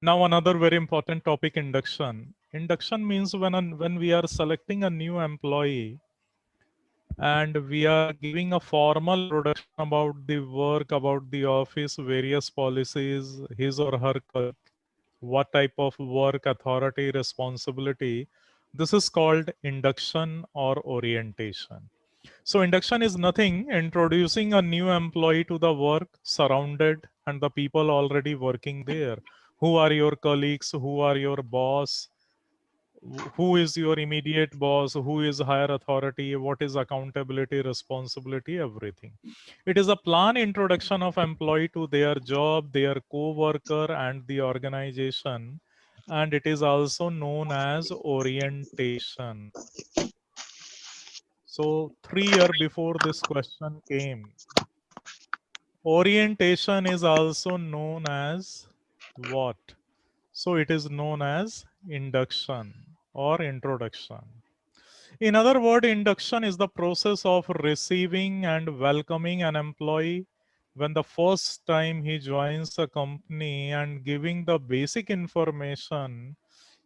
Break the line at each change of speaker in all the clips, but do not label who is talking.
Now another very important topic, induction. Induction means when we are selecting a new employee and we are giving a formal introduction about the work, about the office, various policies, his or her colleague, what type of work, authority, responsibility. This is called induction or orientation. So induction is nothing, introducing a new employee to the work surrounded and the people already working there. Who are your colleagues? Who are your boss? Who is your immediate boss? Who is higher authority? What is accountability, responsibility, everything. It is a plan introduction of employee to their job, their co-worker and the organization. And it is also known as orientation. So 3 years before this question came, orientation is also known as what? So it is known as induction or introduction. In other words, induction is the process of receiving and welcoming an employee when the first time he joins a company and giving the basic information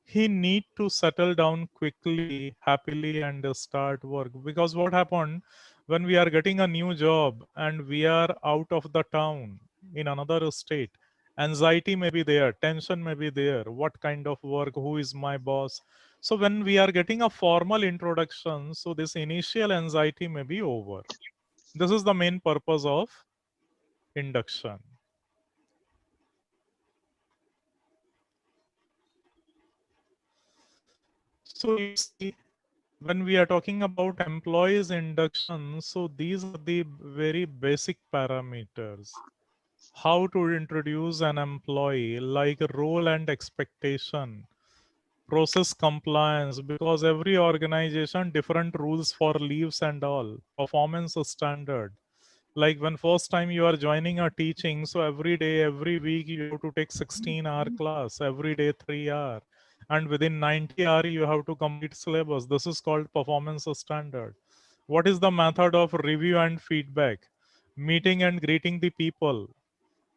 he need to settle down quickly, happily, and start work. Because what happened when we are getting a new job and we are out of the town in another state, anxiety may be there, tension may be there. What kind of work? Who is my boss? So when we are getting a formal introduction, so this initial anxiety may be over. This is the main purpose of induction. So you see, when we are talking about employees induction, so these are the very basic parameters. How to introduce an employee, like role and expectation, process compliance, because every organization different rules for leaves and all, performance standard. Like when first time you are joining a teaching, so every day, every week you have to take 16-hour class, every day 3 hour, and within 90 hour you have to complete syllabus. This is called performance standard. What is the method of review and feedback? Meeting and greeting the people,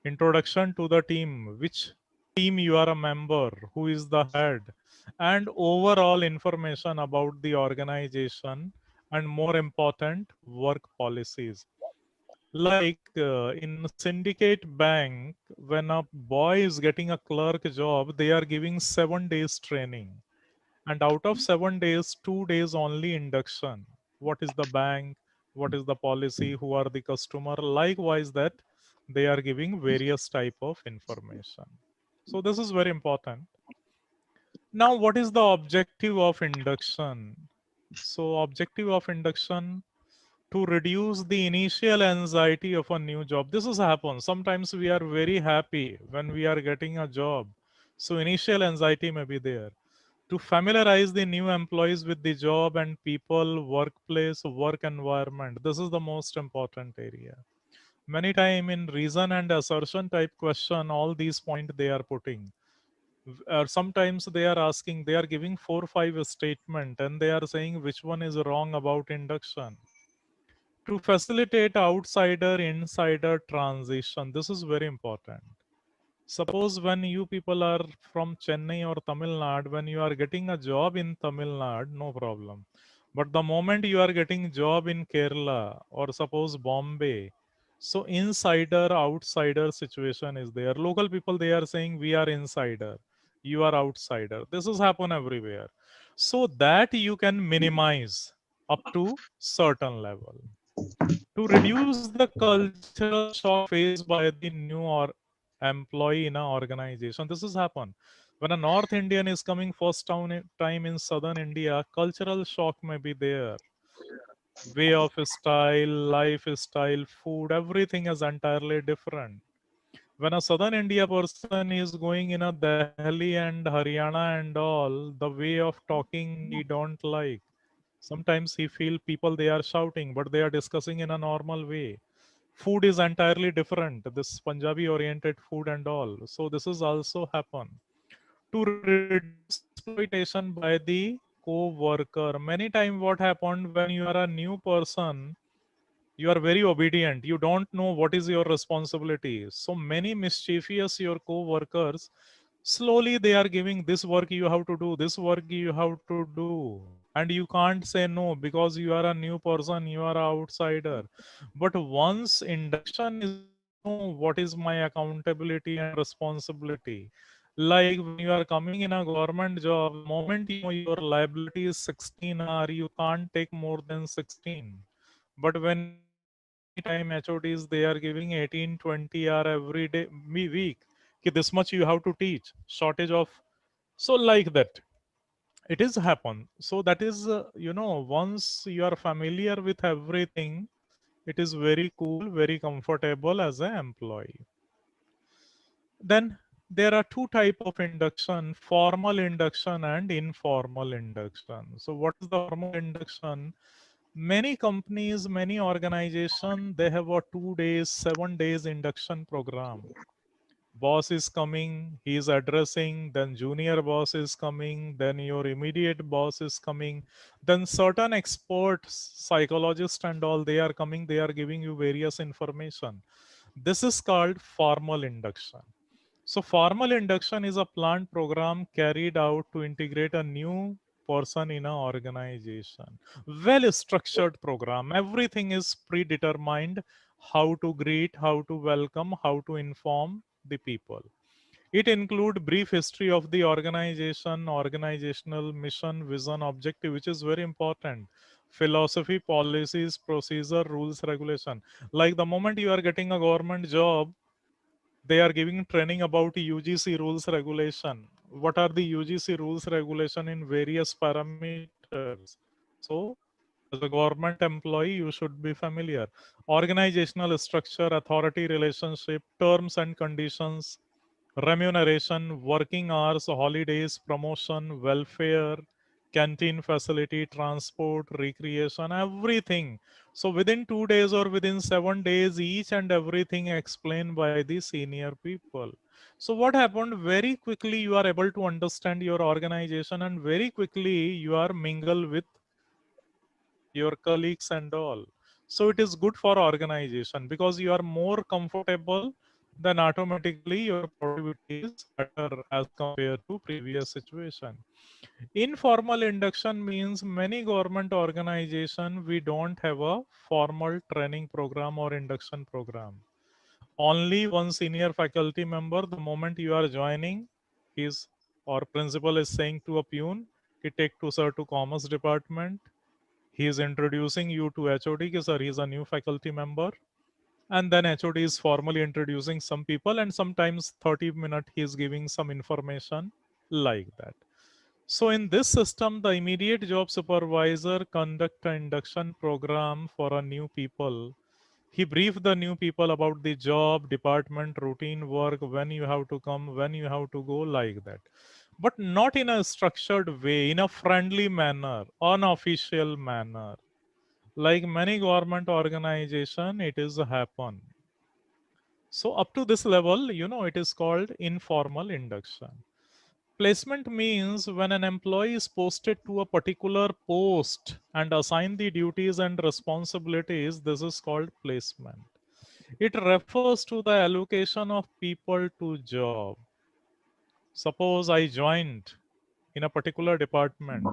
introduction to the team, which team you are a member, who is the head, and overall information about the organization, and more important, work policies. Like in syndicate bank, when a boy is getting a clerk job, they are giving 7 days training, and out of 7 days, 2 days only induction. What is the bank? What is the policy? Who are the customer? Likewise, that they are giving various type of information. So this is very important. Now, what is the objective of induction? So objective of induction, to reduce the initial anxiety of a new job. This has happened. Sometimes we are very happy when we are getting a job. So initial anxiety may be there. To familiarize the new employees with the job and people, workplace, work environment. This is the most important area. Many time in reason and assertion type question, all these point they are putting. Sometimes they are asking, they are giving 4 5 statement and they are saying which one is wrong about induction. To facilitate outsider insider transition, this is very important. Suppose when you people are from Chennai or Tamil Nadu, when you are getting a job in Tamil Nadu, no problem, but the moment you are getting job in Kerala or suppose Bombay, so insider outsider situation is there. Local people, they are saying we are insider, you are outsider. This has happened everywhere. So that you can minimize up to certain level, to reduce the cultural shock faced by the new or employee in an organization. This has happened when a North Indian is coming first time in southern India. Cultural shock may be there. Way of style, lifestyle, food, everything is entirely different. When a southern India person is going in a Delhi and Haryana and all, the way of talking he don't like. Sometimes he feel people, they are shouting, but they are discussing in a normal way. Food is entirely different. This Punjabi oriented food and all. So this is also happen. To reduce exploitation by the co-worker. Many time what happened when you are a new person, you are very obedient. You don't know what is your responsibility. So many mischievous your co-workers. Slowly they are giving this work you have to do, this work you have to do, and you can't say no because you are a new person, you are an outsider. But once induction is, you know what is my accountability and responsibility. Like when you are coming in a government job, the moment you know your liability is 16 hour, you can't take more than 16. But when you are joining, anytime HODs, they are giving 18, 20 hour every day, week. Ki this much you have to teach. Shortage of, so like that. It is happen. So that is, once you are familiar with everything, it is very cool, very comfortable as an employee. Then there are two type of induction: formal induction and informal induction. So what is the formal induction? Many companies, many organization, they have a 2 days, 7 days induction program. Boss is coming, he is addressing, then junior boss is coming, then your immediate boss is coming, then certain experts, psychologists and all, they are coming, they are giving you various information. This is called formal induction. So formal induction is a planned program carried out to integrate a new person in an organization. Well structured program. Everything is predetermined: how to greet, how to welcome, how to inform the people. It include brief history of the organization, organizational mission, vision, objective, which is very important. Philosophy, policies, procedure, rules, regulation. Like the moment you are getting a government job, they are giving training about UGC rules regulation. What are the UGC rules regulation in various parameters? So as a government employee, you should be familiar. Organizational structure, authority relationship, terms and conditions, remuneration, working hours, holidays, promotion, welfare, canteen facility, transport, recreation, everything. So within 2 days or within 7 days, each and everything explained by the senior people. So what happened? Very quickly you are able to understand your organization, and very quickly you are mingle with your colleagues and all. So it is good for organization because you are more comfortable, then automatically your productivity is better as compared to previous situation. Informal induction means many government organization, we don't have a formal training program or induction program. Only one senior faculty member, the moment you are joining, his or principal is saying to a peon, he take to sir to commerce department. He is introducing you to HOD, कि sir, he is a new faculty member. And then HOD is formally introducing some people, and sometimes 30 minutes he is giving some information like that. So in this system, the immediate job supervisor conduct an induction program for a new people. He briefed the new people about the job, department, routine work, when you have to come, when you have to go, like that. But not in a structured way, in a friendly manner, unofficial manner. Like many government organization, it is happen. So up to this level, it is called informal induction. Placement means when an employee is posted to a particular post and assigned the duties and responsibilities, this is called placement. It refers to the allocation of people to job. Suppose I joined in a particular department.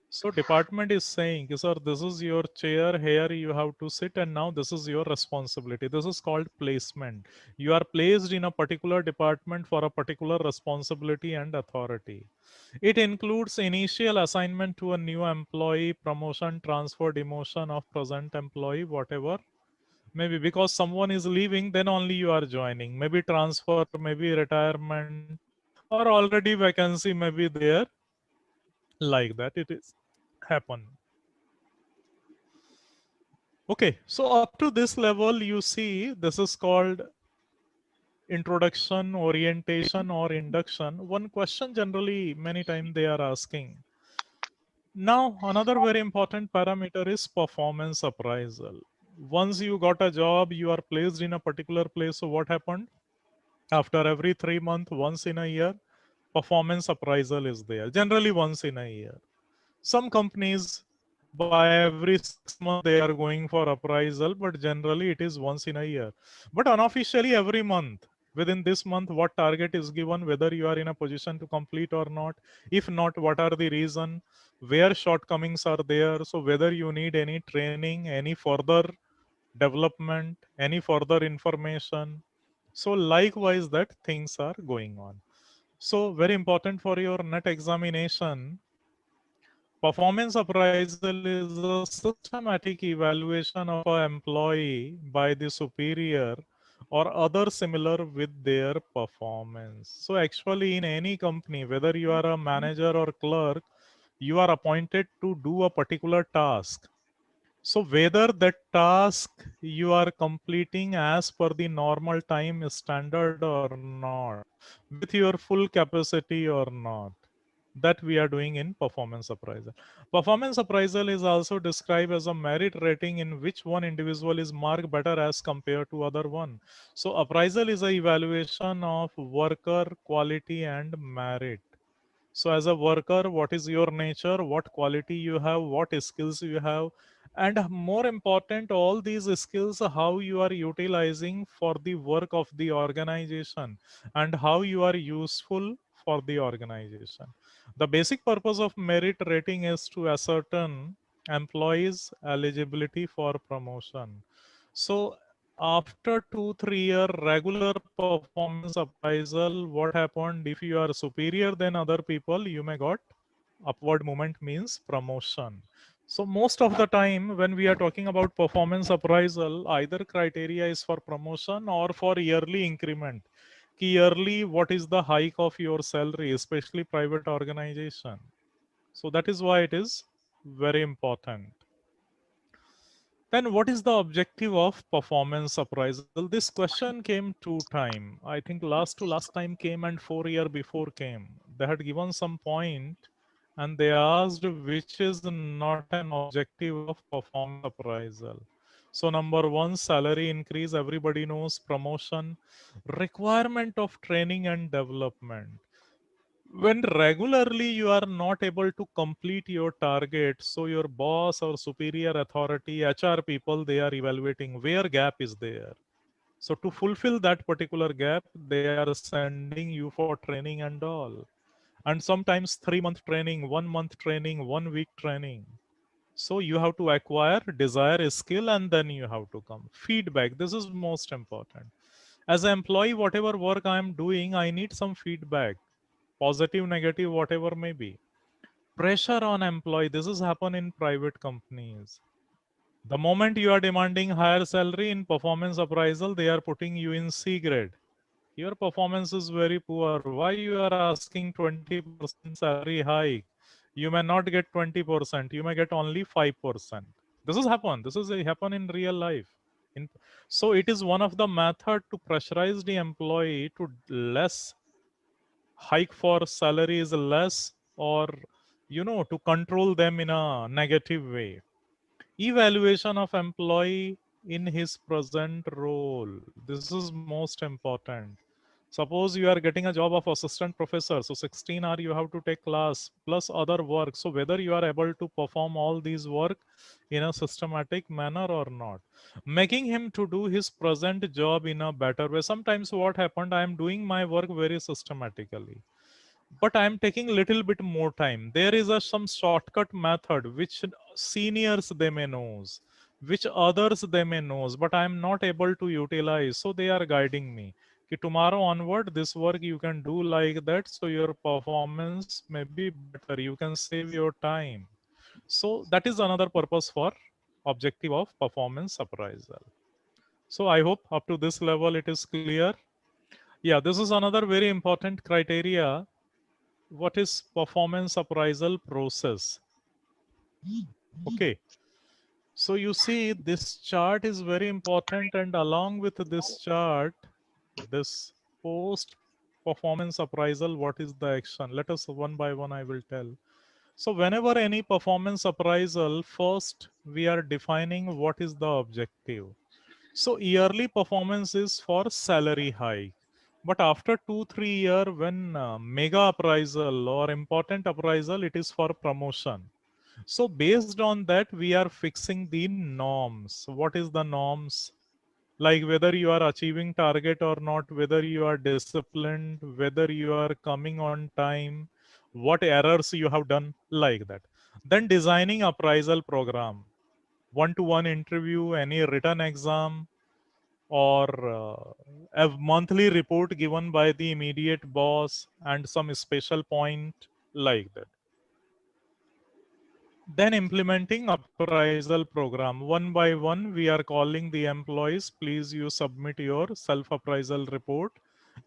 So department is saying, sir, this is your chair, here you have to sit, and now this is your responsibility. This is called placement. You are placed in a particular department for a particular responsibility and authority. It includes initial assignment to a new employee, promotion, transfer, demotion of present employee, whatever. Maybe because someone is leaving, then only you are joining. Maybe transfer, maybe retirement, or already vacancy may be there, like that. It is happen. Okay, so up to this level, you see, this is called introduction, orientation, or induction. One question generally, many times they are asking. Now, another very important parameter is performance appraisal. Once you got a job, you are placed in a particular place. So what happened? After every 3 months, once in a year, performance appraisal is there. Generally once in a year. Some companies by every 6 months they are going for appraisal, but generally it is once in a year. But unofficially every month. Within this month, what target is given, whether you are in a position to complete or not. If not, what are the reason, where shortcomings are there, so whether you need any training, any further development, any further information. So likewise that things are going on. So very important for your net examination. Performance appraisal is a systematic evaluation of an employee by the superior or other similar with their performance. So actually in any company, whether you are a manager or clerk, you are appointed to do a particular task. So whether that task you are completing as per the normal time standard or not, with your full capacity or not, that we are doing in performance appraisal. Performance appraisal is also described as a merit rating in which one individual is marked better as compared to other one. So appraisal is a evaluation of worker quality and merit. So as a worker, what is your nature, what quality you have, what skills you have, and more important, all these skills, how you are utilizing for the work of the organization and how you are useful for the organization. The basic purpose of merit rating is to ascertain employees' eligibility for promotion. So after 2 3 year regular performance appraisal, what happened, if you are superior than other people, you may got upward movement, means promotion. So most of the time when we are talking about performance appraisal, either criteria is for promotion or for yearly increment. Ki yearly, what is the hike of your salary, especially private organization. So that is why it is very important. Then what is the objective of performance appraisal? This question came 2 time. I think last to last time came and 4 year before came. They had given some point and they asked which is not an objective of performance appraisal. So number one, salary increase, everybody knows, promotion, requirement of training and development. When regularly you are not able to complete your target, so your boss or superior authority, HR people, they are evaluating where gap is there. So to fulfill that particular gap, they are sending you for training and all. And sometimes 3 month training, 1 month training, 1 week training. So you have to acquire desire a skill and then you have to come. Feedback, this is most important. As an employee, whatever work I am doing, I need some feedback, positive, negative, whatever may be. Pressure on employee, this is happen in private companies. The moment you are demanding higher salary in performance appraisal, they are putting you in C grade. Your performance is very poor. Why you are asking 20% salary hike? You may not get 20%. You may get only 5%. This is happen. This is happen in real life. In, so it is one of the method to pressurize the employee to less hike for salary is less, or to control them in a negative way. Evaluation of employee in his present role, this is most important. Suppose you are getting a job of assistant professor, so 16 hour you have to take class plus other work. So whether you are able to perform all these work in a systematic manner or not, making him to do his present job in a better way. Sometimes what happened, I am doing my work very systematically, but I am taking little bit more time. There is a some shortcut method which seniors they may knows, which others they may knows, but I am not able to utilize. So they are guiding me. Ki tomorrow onward, this work you can do like that, so your performance may be better. You can save your time. So that is another purpose for objective of performance appraisal. So I hope up to this level it is clear. Yeah, this is another very important criteria. What is performance appraisal process? Okay, so you see this chart is very important, and along with this chart, this post performance appraisal, what is the action? Let us one by one I will tell. So whenever any performance appraisal, first we are defining what is the objective. So yearly performance is for salary hike. But after 2 3 year, when mega appraisal or important appraisal, it is for promotion. So based on that, we are fixing the norms. What is the norms? like whether you are achieving target or not, whether you are disciplined, whether you are coming on time, what errors you have done, like that. Then designing appraisal program, one-to-one interview, any written exam, or a monthly report given by the immediate boss and some special point, like that. Then implementing appraisal program. One by one, we are calling the employees, please you submit your self-appraisal report,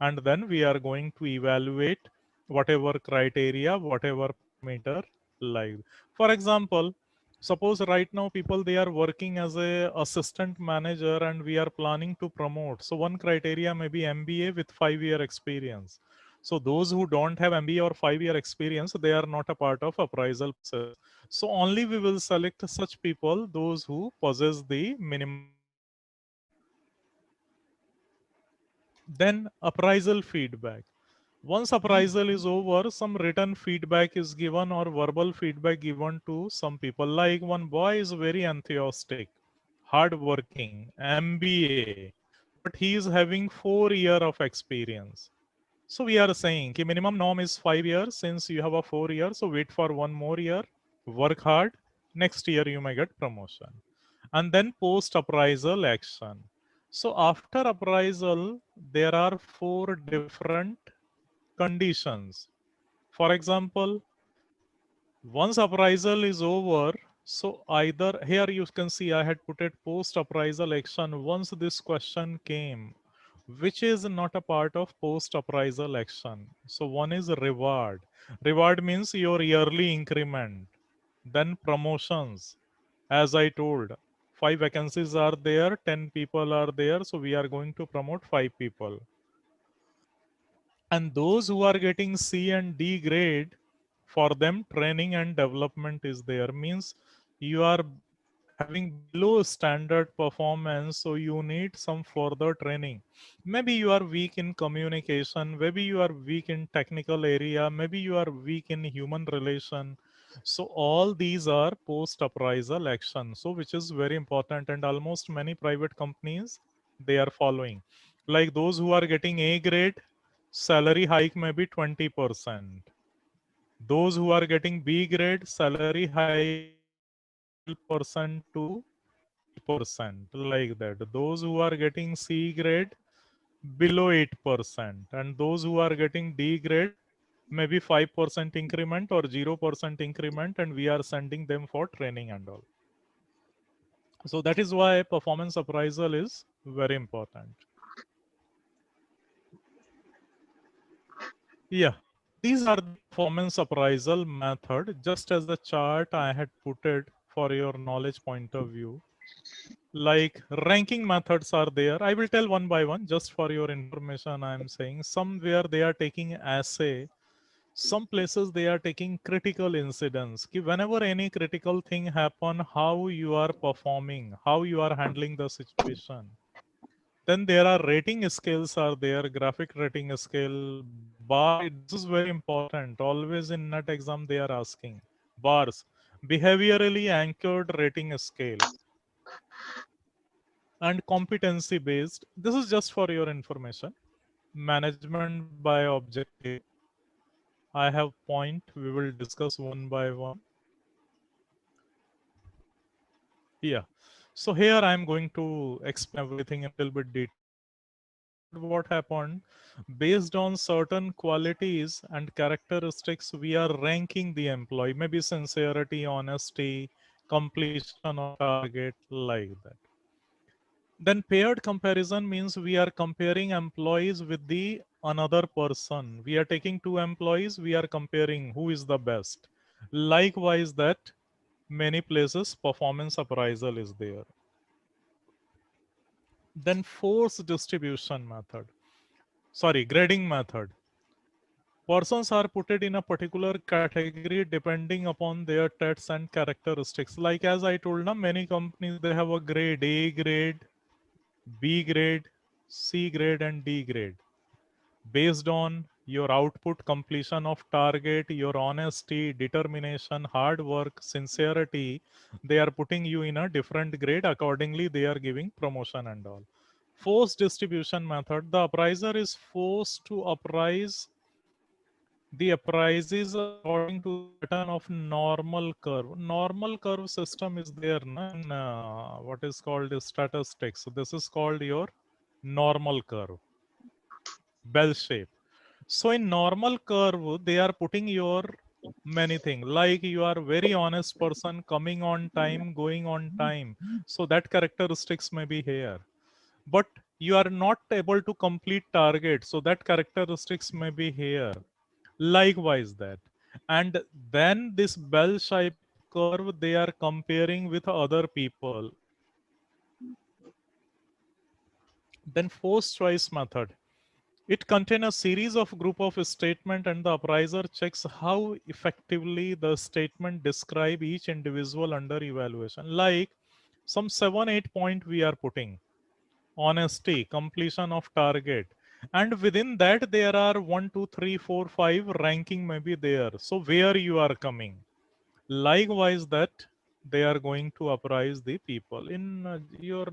and then we are going to evaluate whatever criteria, whatever parameter, like. For example, suppose right now people they are working as a assistant manager and we are planning to promote. So one criteria may be MBA with 5-year experience. So those who don't have MBA or 5-year experience, they are not a part of appraisal process. So only we will select such people, those who possess the minimum qualification. Then appraisal feedback. Once appraisal is over, some written feedback is given or verbal feedback given to some people. Like one boy is very enthusiastic, hardworking, MBA, but he is having 4 year of experience. So we are saying कि minimum norm is 5 years. Since you have a 4 year, so wait for 1 more year, work hard. Next year you may get promotion. And then post appraisal action. So after appraisal, there are 4 different conditions. For example, once appraisal is over, so either here you can see I had put it post appraisal action. Once this question came, which is not a part of post appraisal action. So one is reward. Reward means your yearly increment. Then promotions. As I told, 5 vacancies are there, 10 people are there. So we are going to promote 5 people. And those who are getting C and D grade, for them training and development is there. Means you are having below standard performance, so you need some further training. Maybe you are weak in communication, maybe you are weak in technical area, maybe you are weak in human relation. So all these are post appraisal action, so which is very important, and almost many private companies they are following. Like those who are getting A grade, salary hike may be 20%. Those who are getting B grade, salary hike may be 12% to 8%, like that. Those who are getting C grade, below 8%. And those who are getting D grade, maybe 5% increment or 0% increment, and we are sending them for training and all. So that is why performance appraisal is very important. Yeah, these are the performance appraisal method. Just as the chart I had put it for your knowledge point of view. Like ranking methods are there. I will tell one by one just for your information. I am saying somewhere they are taking assay, some places they are taking critical incidents. Ki whenever any critical thing happen, how you are performing, how you are handling the situation. Then there are rating scales are there, graphic rating scale, bar. This is very important. Always in NET exam they are asking bars, behaviorally anchored rating scale, and competency based. This is just for your information. Management by objective. I have point. We will discuss one by one. Yeah. So here I am going to explain everything in a little bit detail. In this method, what happened? Based on certain qualities and characteristics, we are ranking the employee. Maybe sincerity, honesty, completion of target, like that. Then paired comparison means we are comparing employees with the another person. We are taking 2 employees, we are comparing who is the best. Likewise that many places performance appraisal is there. Then force distribution method. Sorry, grading method. Persons are put in a particular category depending upon their traits and characteristics. Like as I told you, many companies they have a grade A grade, B grade, C grade, and D grade. Based on your output, completion of target, your honesty, determination, hard work, sincerity, they are putting you in a different grade. Accordingly, they are giving promotion and all. Forced distribution method, the appraiser is forced to appraise the appraises according to the pattern of normal curve. Normal curve system is there in what is called statistics. So this is called your normal curve, bell shape. So in normal curve, they are putting your many things, like you are very honest person, coming on time, going on time. So that characteristics may be here. But you are not able to complete target. So that characteristics may be here. Likewise that. And then this bell shape curve, they are comparing with other people. Then forced choice method. It contains a series of group of statement and the appraiser checks how effectively the statement describe each individual under evaluation. Like some 7-8 point we are putting. Honesty, completion of target. And within that there are 1, 2, 3, 4, 5 ranking may be there. So where you are coming. Likewise that they are going to apprise the people. In your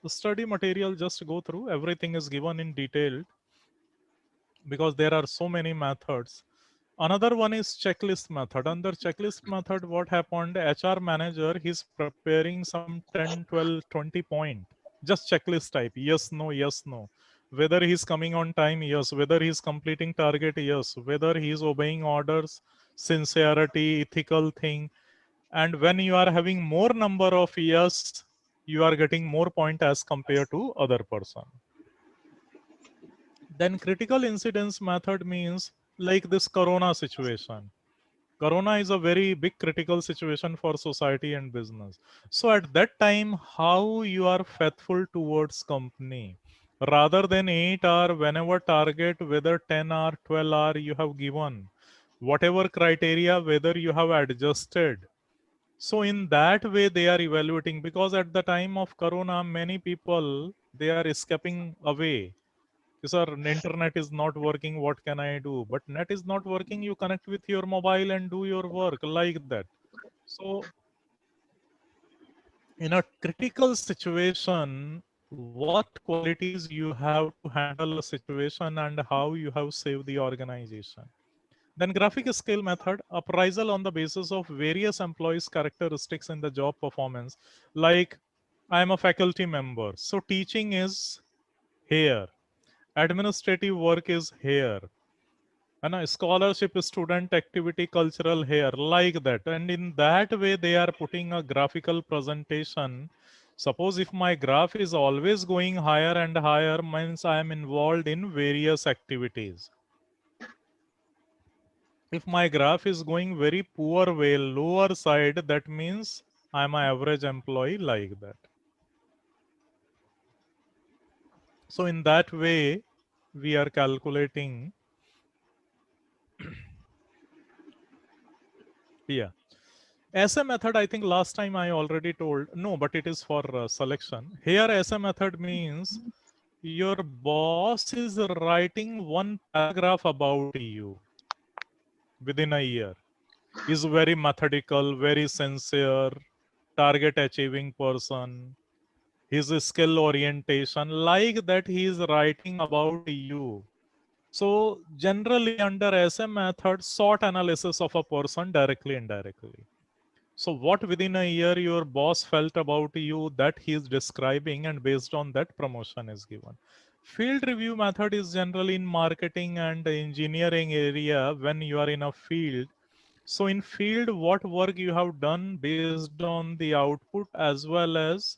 study material, just go through. Everything is given in detail because there are so many methods. Another one is checklist method. Under checklist method, what happened? HR manager, he's preparing some 10, 12, 20 point. Just checklist type. Yes, no, yes, no. Whether he's coming on time, yes. Whether he's completing target, yes. Whether he's obeying orders, sincerity, ethical thing. And when you are having more number of yes, you are getting more point as compared to other person. Then critical incidence method means like this corona situation. Corona is a very big critical situation for society and business. So at that time, how you are faithful towards company rather than 8 hour, whenever target, whether 10 hour, 12 hour you have given, whatever criteria, whether you have adjusted. So in that way, they are evaluating, because at the time of corona, many people, they are escaping away. Sir, internet is not working, what can I do? But net is not working, you connect with your mobile and do your work like that. So in a critical situation, what qualities you have to handle a situation and how you have saved the organization. Then graphic scale method, appraisal on the basis of various employees' characteristics in the job performance. Like I am a faculty member, so teaching is here, administrative work is here, and a scholarship, student activity, cultural here, like that. And in that way they are putting a graphical presentation. Suppose if my graph is always going higher and higher, means I am involved in various activities. If my graph is going very poor way, lower side, that means I am an average employee, like that. So in that way we are calculating. Yeah. SA method, I think last time I already told. No, but it is for selection. Here SA method means your boss is writing one paragraph about you within a year. Is very methodical, very sincere, target achieving person. His skill orientation, like that he is writing about you. So generally under SA method, SWOT analysis of a person directly, indirectly. So what within a year your boss felt about you, that he is describing, and based on that promotion is given. Field review method is generally in marketing and engineering area when you are in a field. So in field, what work you have done based on the output, as well as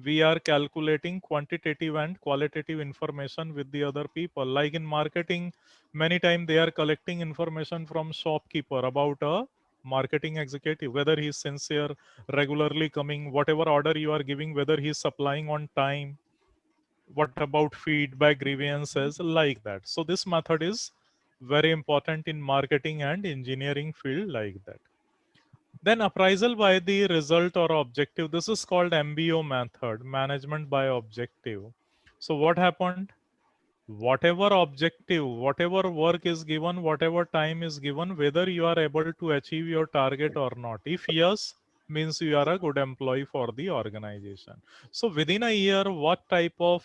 we are calculating quantitative and qualitative information with the other people. Like in marketing, many times they are collecting information from shopkeeper about a marketing executive, whether he's sincere, regularly coming, whatever order you are giving, whether he's supplying on time, what about feedback, grievances, like that. So this method is very important in marketing and engineering field, like that. Then appraisal by the result or objective. This is called MBO method, management by objective. So what happened? Whatever objective, whatever work is given, whatever time is given, whether you are able to achieve your target or not. If yes, means you are a good employee for the organization. So within a year, what type of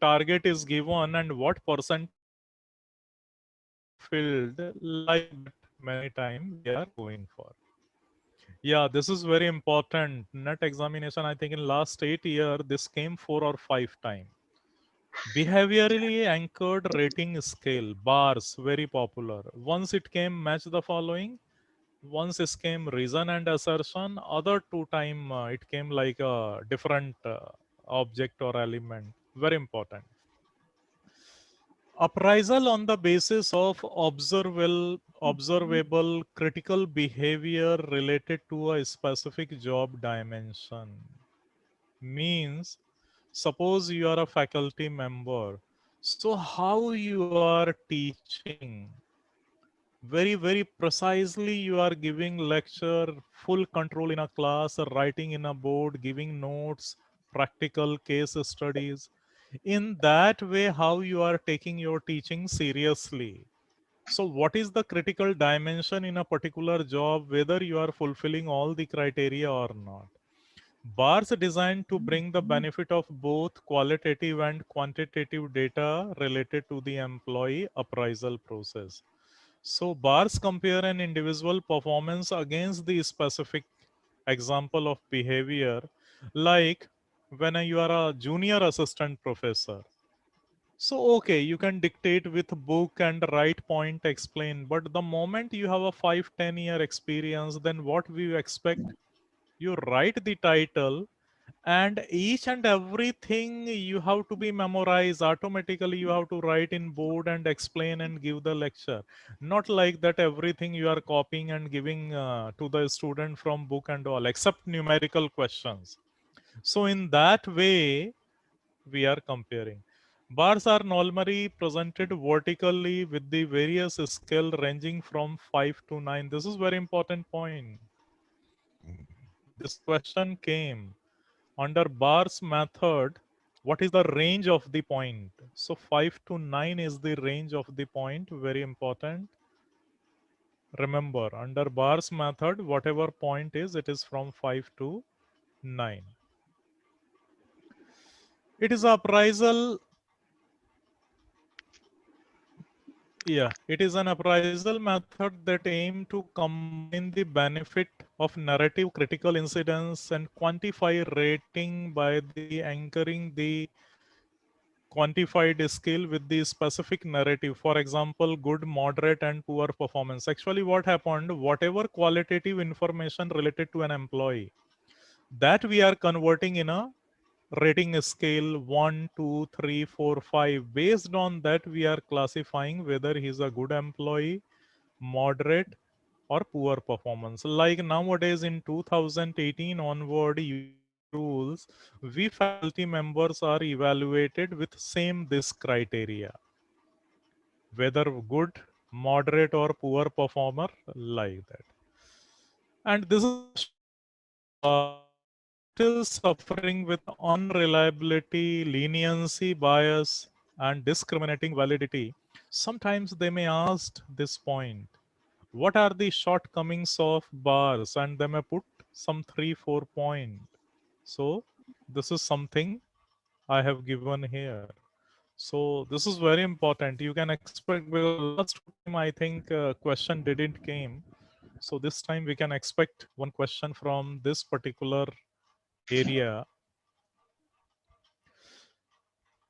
target is given and what percentage fulfilled, like that many time we are going for. Yeah, this is very important. Net examination, I think in last 8 years, this came 4 or 5 times. Behaviorally anchored rating scale, bars, very popular. Once it came match the following. Once it came reason and assertion. Other 2 time it came like a different object or element. Very important. Appraisal on the basis of observable critical behavior related to a specific job dimension means, suppose you are a faculty member, so how you are teaching, very precisely you are giving lecture, full control in a class, writing in a board, giving notes, practical case studies. In that way, how you are taking your teaching seriously. So what is the critical dimension in a particular job, whether you are fulfilling all the criteria or not? Bars designed to bring the benefit of both qualitative and quantitative data related to the employee appraisal process. So bars compare an individual performance against the specific example of behavior, like when you are a junior assistant professor. So okay, you can dictate with book and write point explain, but the moment you have a 5-10 year experience, then what we expect? You write the title and each and everything you have to be memorized automatically. You have to write in board and explain and give the lecture, not like that everything you are copying and giving to the student from book and all, except numerical questions. So in that way we are comparing. Bars are normally presented vertically with the various scale ranging from 5 to 9. This is very important point. This question came under bars method. What is the range of the point? So 5 to 9 is the range of the point. Very important. Remember, under bars method, whatever point is, it is from 5 to 9. It is appraisal. Yeah, it is an appraisal method that aim to combine the benefit of narrative critical incidents and quantify rating by the anchoring the quantified skill with the specific narrative. For example, good, moderate, and poor performance. Actually, what happened, whatever qualitative information related to an employee, that we are converting in a rating scale 1, 2, 3, 4, 5. Based on that, we are classifying whether he's a good employee, moderate, or poor performance. Like nowadays in 2018 onward, UGC rules, we faculty members are evaluated with same this criteria, whether good, moderate, or poor performer, like that. And this is a short answer. Still suffering with unreliability, leniency, bias, and discriminating validity. Sometimes they may ask this point, what are the shortcomings of bars? And they may put some 3-4 point. So this is something I have given here. So this is very important. You can expect, because last 2 time I think question didn't came. So this time we can expect one question from this particular area.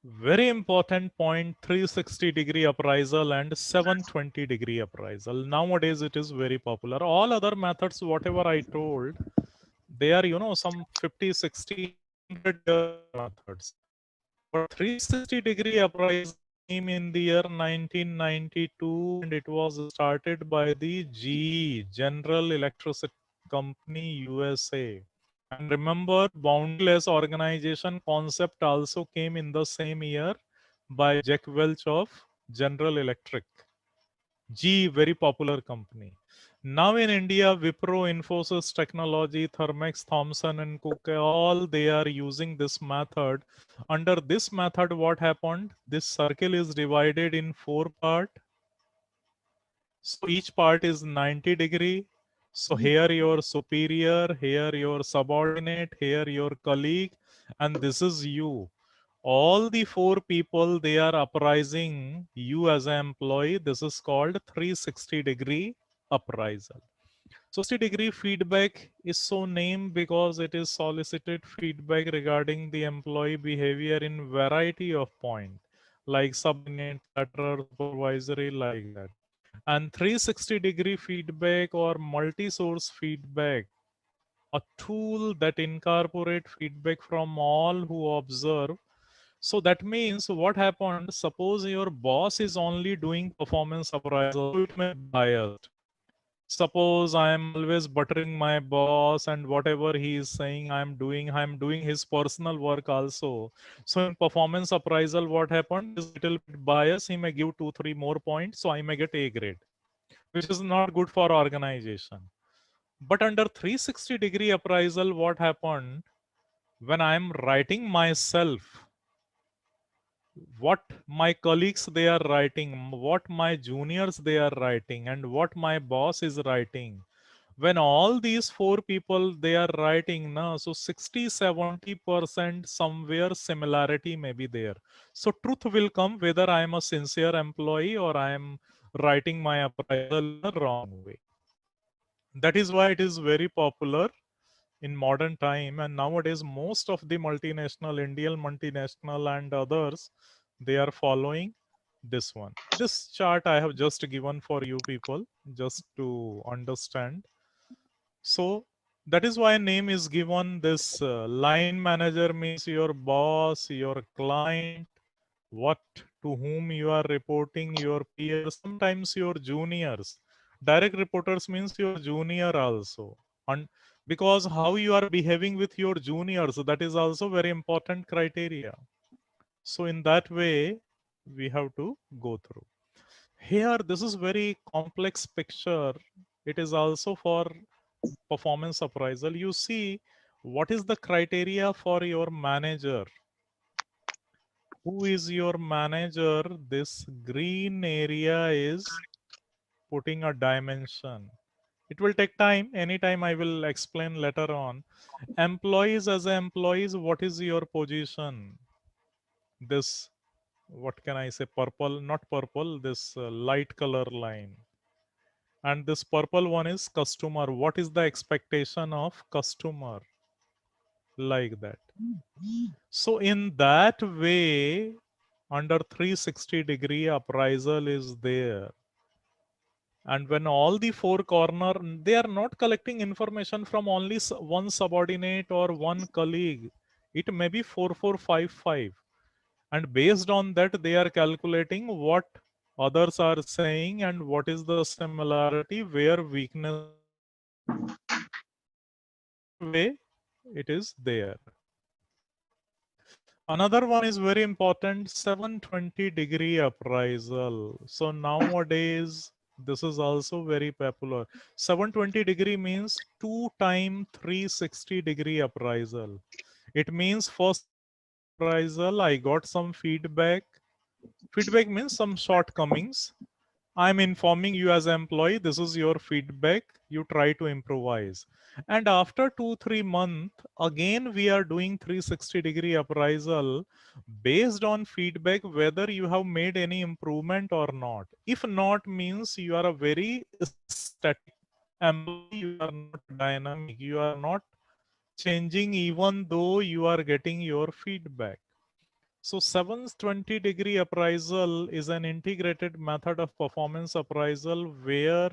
Very important point, 360-degree appraisal and 720-degree appraisal. Nowadays it is very popular. All other methods, whatever I told, they are, some 50, 60, 100 methods. But 360-degree appraisal came in the year 1992 and it was started by the GE, General Electric Company, USA. And remember, boundaryless organization concept also came in the same year by Jack Welch of General Electric. GE, very popular company. Now in India, Wipro, Infosys Technology, Thermex, Thomson and Cook, all they are using this method. Under this method, what happened? This circle is divided in 4 parts. So each part is 90-degree. So here your superior, here your subordinate, here your colleague, and this is you. all the four people, they are uprising you as an employee. This is called 360-degree appraisal. So 60-degree feedback is so named because it is solicited feedback regarding the employee behavior in variety of point, like subordinate, lateral, supervisory, like that. And 360-degree feedback or multi-source feedback, a tool that incorporate feedback from all who observe. So that means what happened, suppose your boss is only doing performance appraisal, so it may be biased. Suppose I am always buttering my boss and whatever he is saying I'm doing his personal work also. So in performance appraisal, what happened is little bit bias. He may give 2, 3 more points, so I may get A grade, which is not good for organization. But under 360-degree appraisal, what happened when I am writing myself, what my colleagues they are writing, what my juniors they are writing, and what my boss is writing, when all these four people they are writing now, so 60-70% somewhere similarity may be there. So truth will come whether I am a sincere employee or I am writing my appraisal in a wrong way. That is why it is very popular in modern time, and nowadays most of the multinational, Indian multinational and others, they are following this one. This chart I have just given for you people just to understand. So that is why name is given. This line manager means your boss, your client, what to whom you are reporting, your peers, sometimes your juniors. Direct reporters means your junior also. And because how you are behaving with your juniors, that is also very important criteria. So in that way, we have to go through. Here, this is very complex picture. It is also for performance appraisal. You see, what is the criteria for your manager? Who is your manager? This green area is putting a dimension. It will take time. Anytime I will explain later on. Employees, as employees, what is your position? This, what can I say? Purple, not purple, this light color line. And this purple one is customer. What is the expectation of customer? Like that. So in that way, under 360-degree appraisal is there. And when all the four corner, they are not collecting information from only one subordinate or one colleague. It may be 4, 4, 5, 5. And based on that, they are calculating what others are saying and what is the similarity, where weakness is there. So in that way, it is there. Another one is very important, 720-degree appraisal. So nowadays, this is also very popular. 720-degree means 2 time 360-degree appraisal. It means first appraisal, I got some feedback. Feedback means some shortcomings. I'm informing you as an employee, this is your feedback. You try to improvise. And after 2, 3 months, again, we are doing 360-degree appraisal based on feedback, whether you have made any improvement or not. If not, means you are a very static employee, you are not dynamic, you are not changing even though you are getting your feedback. So 720-degree appraisal is an integrated method of performance appraisal where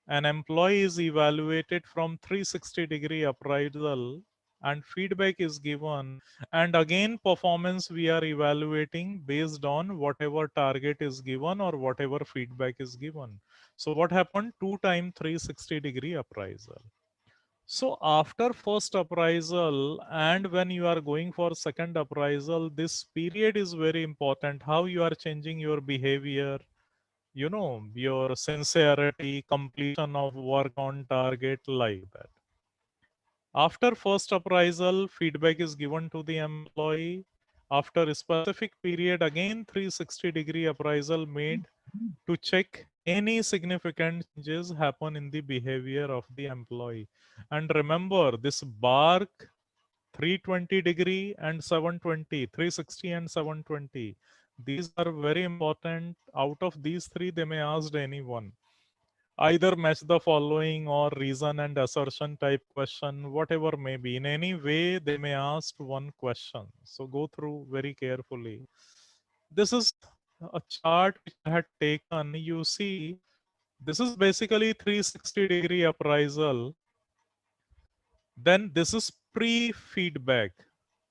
an employee is evaluated from 360-degree appraisal and feedback is given. And again, performance we are evaluating based on whatever target is given or whatever feedback is given. So what happened? 2 time 360-degree appraisal. So after first appraisal and when you are going for second appraisal, this period is very important. How you are changing your behavior, your sincerity, completion of work on target, like that. After first appraisal, feedback is given to the employee. After a specific period, again 360-degree appraisal made to check any significant changes happen in the behavior of the employee. And remember, this bark 320 degree and 720, 360 and 720. These are very important. Out of these three, they may ask anyone. Either match the following or reason and assertion type question, whatever may be. In any way, they may ask one question. So go through very carefully. This is a chart which I had taken. You see, this is basically 360-degree appraisal. Then this is pre-feedback.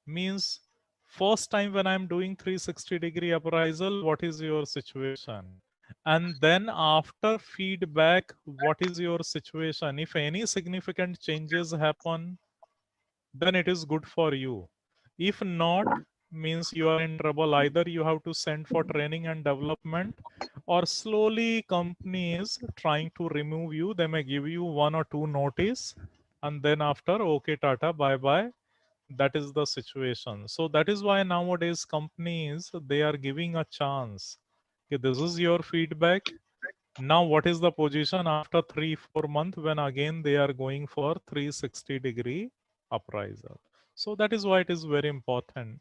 Means first time when I'm doing 360-degree appraisal, what is your situation? And then after feedback, what is your situation? If any significant changes happen, then it is good for you. If not, means you are in trouble. Either you have to send for training and development, or slowly companies trying to remove you. They may give you 1 or 2 notice, and then after, okay, tata, bye bye. That is the situation. So that is why nowadays companies, they are giving a chance. Okay, this is your feedback. Now what is the position after 3-4 months, when again they are going for 360-degree appraisal? So that is why it is very important.